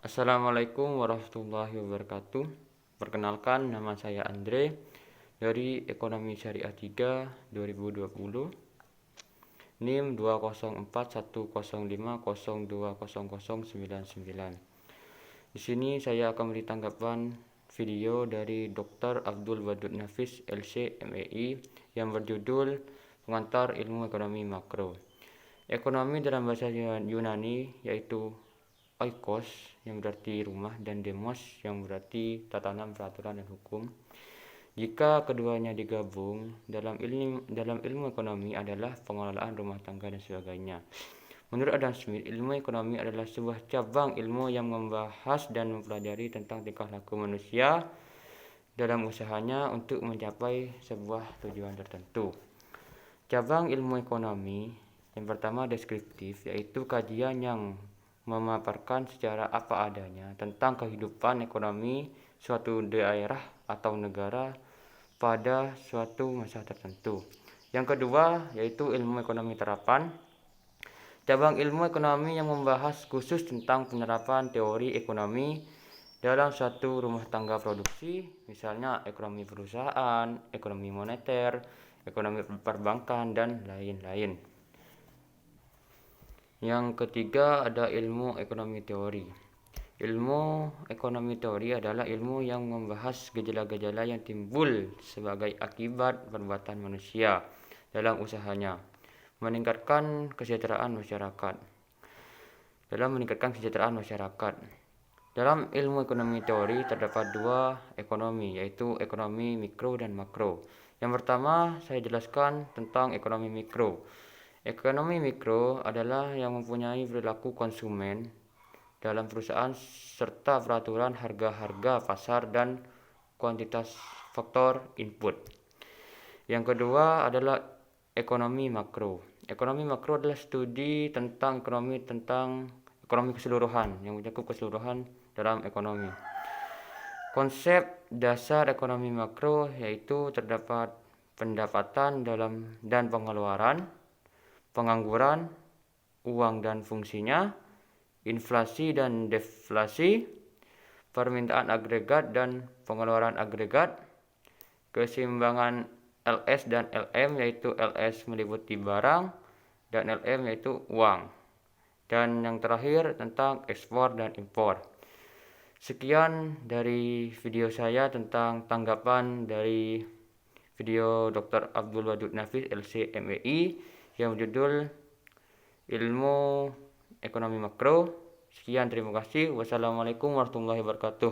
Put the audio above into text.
Assalamualaikum warahmatullahi wabarakatuh. Perkenalkan, nama saya Andre dari Ekonomi Syariah 3 2020, NIM 2041050200099. Di sini saya akan memberi tanggapan video dari Dr. Abdul Wadud Nafis LC MEI yang berjudul Pengantar Ilmu Ekonomi Makro. Ekonomi dalam bahasa Yunani yaitu oikos yang berarti rumah dan demos yang berarti tatanan, peraturan, dan hukum. Jika keduanya digabung dalam ilmu ekonomi adalah pengelolaan rumah tangga dan sebagainya. Menurut Adam Smith, ilmu ekonomi adalah sebuah cabang ilmu yang membahas dan mempelajari tentang tingkah laku manusia dalam usahanya untuk mencapai sebuah tujuan tertentu. Cabang ilmu ekonomi yang pertama deskriptif, yaitu kajian yang memaparkan secara apa adanya tentang kehidupan ekonomi suatu daerah atau negara pada suatu masa tertentu. Yang kedua yaitu ilmu ekonomi terapan, cabang ilmu ekonomi yang membahas khusus tentang penerapan teori ekonomi dalam suatu rumah tangga produksi, misalnya ekonomi perusahaan, ekonomi moneter, ekonomi perbankan, dan lain-lain. Yang ketiga ada ilmu ekonomi teori. Ilmu ekonomi teori adalah ilmu yang membahas gejala-gejala yang timbul sebagai akibat perbuatan manusia dalam usahanya, meningkatkan kesejahteraan masyarakat. Dalam ilmu ekonomi teori terdapat dua ekonomi, yaitu ekonomi mikro dan makro. Yang pertama saya jelaskan tentang ekonomi mikro. Ekonomi mikro adalah yang mempunyai perilaku konsumen dalam perusahaan serta peraturan harga-harga pasar dan kuantitas faktor input. Yang kedua adalah ekonomi makro. Ekonomi makro adalah studi tentang ekonomi keseluruhan yang mencakup keseluruhan dalam ekonomi. Konsep dasar ekonomi makro yaitu terdapat pendapatan dan pengeluaran, pengangguran, uang dan fungsinya, inflasi dan deflasi, permintaan agregat dan pengeluaran agregat, keseimbangan LS dan LM yaitu LS meliputi barang dan LM yaitu uang, dan yang terakhir tentang ekspor dan impor. Sekian dari video saya tentang tanggapan dari video Dr. Abdul Wadud Nafis LC MEI yang berjudul Ilmu Ekonomi Makro. Sekian, terima kasih. Wassalamualaikum warahmatullahi wabarakatuh.